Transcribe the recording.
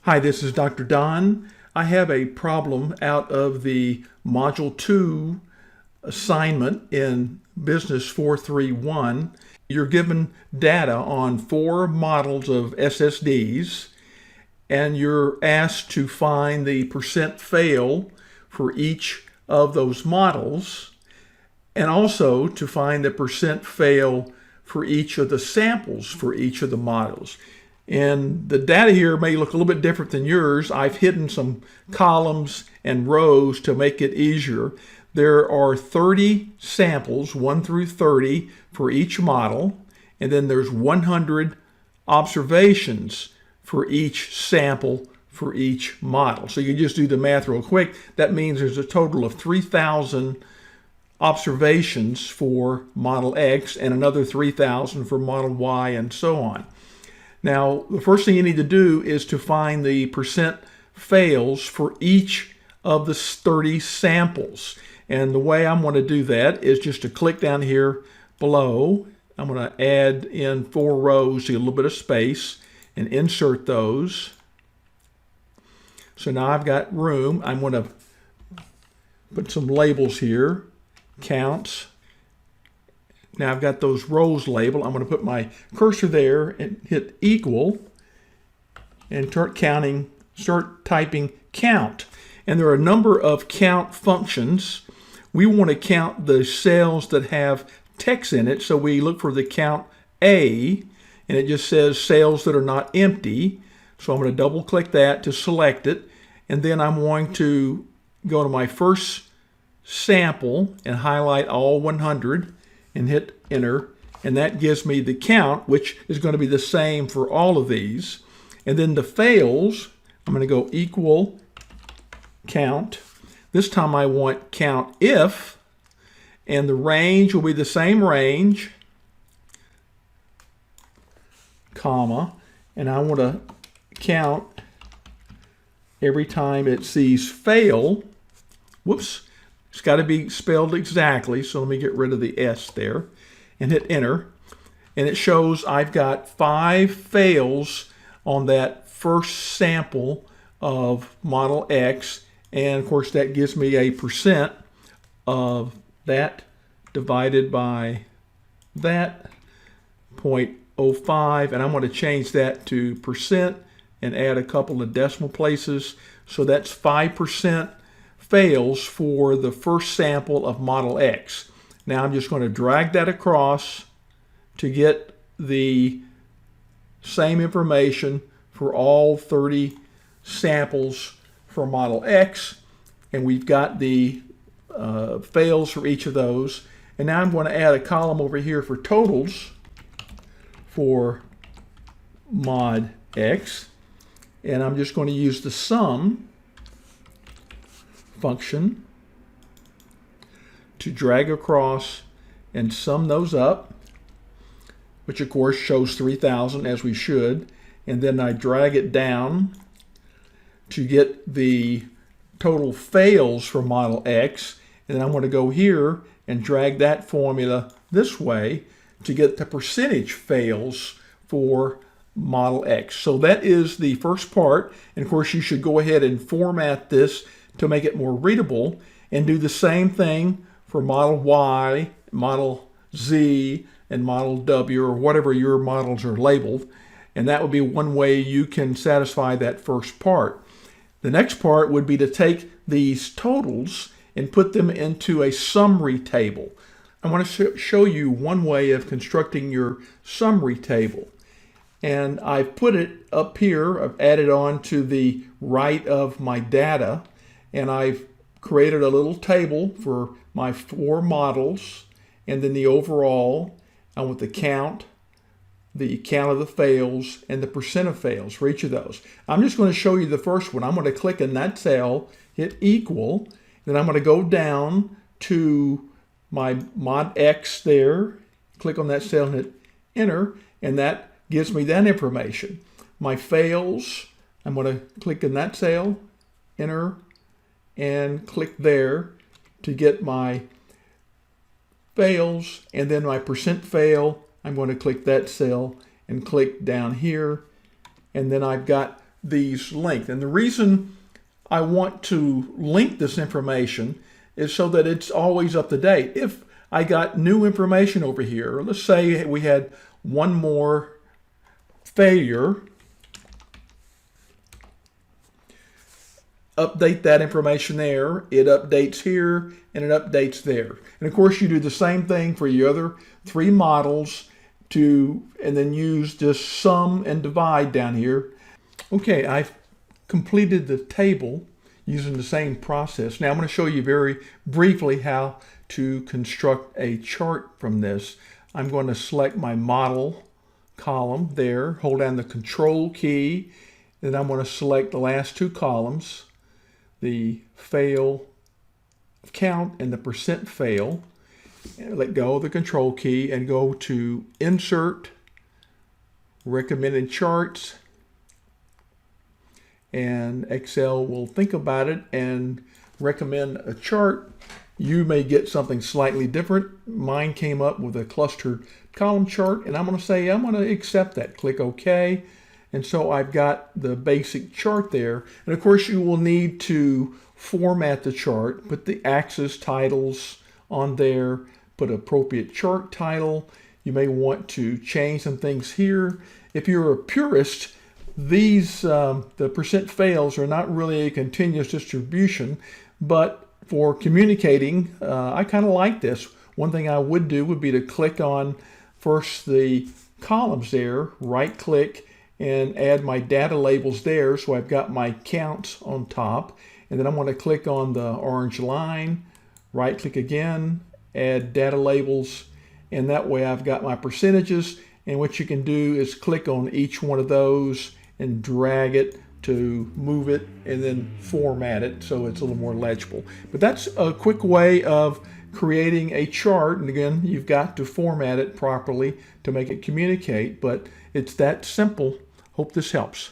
Hi, this is Dr. Don. I have a problem out of the Module 2 assignment in Business 431. You're given data on 4 models of SSDs, and you're asked to find the percent fail for each of those models, and also to find the percent fail for each of the samples for each of the models. And the data here may look a little bit different than yours. I've hidden some columns and rows to make it easier. There are 30 samples, 1 through 30, for each model, and then there's 100 observations for each sample for each model. So you just do the math real quick. That means there's a total of 3,000 observations for model X and another 3,000 for model Y, and so on. Now, the first thing you need to do is to find the percent fails for each of the 30 samples. And the way I'm going to do that is just to click down here below. I'm going to add in 4 rows to get a little bit of space and insert those. So now I've got room. I'm going to put some labels here, counts. Now I've got those rows labeled. I'm going to put my cursor there and hit equal and start typing count. And there are a number of count functions. We want to count the cells that have text in it, so we look for the count A, and it just says cells that are not empty. So I'm going to double click that to select it, and then I'm going to go to my first sample and highlight all 100 and hit enter, and that gives me the count, which is going to be the same for all of these. And then the fails, I'm going to go equal count. This time I want count if, and the range will be the same range, comma, and I want to count every time it sees fail. Whoops. It's got to be spelled exactly, so let me get rid of the S there and hit enter. And it shows I've got 5 fails on that first sample of model X, and of course that gives me a percent of that divided by that 0.05, and I'm going to change that to percent and add a couple of decimal places. So that's 5% fails for the first sample of model X. Now I'm just going to drag that across to get the same information for all 30 samples for model X, and we've got the fails for each of those. And now I'm going to add a column over here for totals for mod X, and I'm just going to use the sum function to drag across and sum those up, which of course shows 3,000 as we should, and then I drag it down to get the total fails for model X, and then I'm going to go here and drag that formula this way to get the percentage fails for model X. So that is the first part, and of course you should go ahead and format this to make it more readable, and do the same thing for model Y, model Z, and model W, or whatever your models are labeled. And that would be one way you can satisfy that first part. The next part would be to take these totals and put them into a summary table. I want to show you one way of constructing your summary table. And I've put it up here. I've added on to the right of my data, and I've created a little table for my 4 models, and then the overall. I want the count of the fails, and the percent of fails for each of those. I'm just going to show you the first one. I'm going to click in that cell, hit equal, then I'm going to go down to my mod X there, click on that cell and hit enter, and that gives me that information. My fails, I'm going to click in that cell, enter, and click there to get my fails, and then my percent fail, I'm going to click that cell and click down here, and then I've got these linked. And the reason I want to link this information is so that it's always up to date. If I got new information over here, let's say we had one more failure, update that information there, it updates here, and it updates there. And of course you do the same thing for your other 3 models and then use just sum and divide down here. Okay, I've completed the table using the same process. Now I'm going to show you very briefly how to construct a chart from this. I'm going to select my model column there, hold down the control key, then I'm going to select the last 2 columns, the fail count and the percent fail. Let go of the control key and go to Insert, Recommended Charts, and Excel will think about it and recommend a chart. You may get something slightly different. Mine came up with a clustered column chart, and I'm going to say I'm going to accept that. Click OK. And so I've got the basic chart there. And of course you will need to format the chart, put the axis titles on there, put appropriate chart title. You may want to change some things here. If you're a purist, the percent fails are not really a continuous distribution, but for communicating, I kind of like this. One thing I would do would be to click on first the columns there, right click, and add my data labels there. So I've got my counts on top, and then I'm going to click on the orange line, right click again, add data labels, and that way I've got my percentages. And what you can do is click on each one of those and drag it to move it and then format it so it's a little more legible. But that's a quick way of creating a chart. And again, you've got to format it properly to make it communicate, but it's that simple. Hope this helps.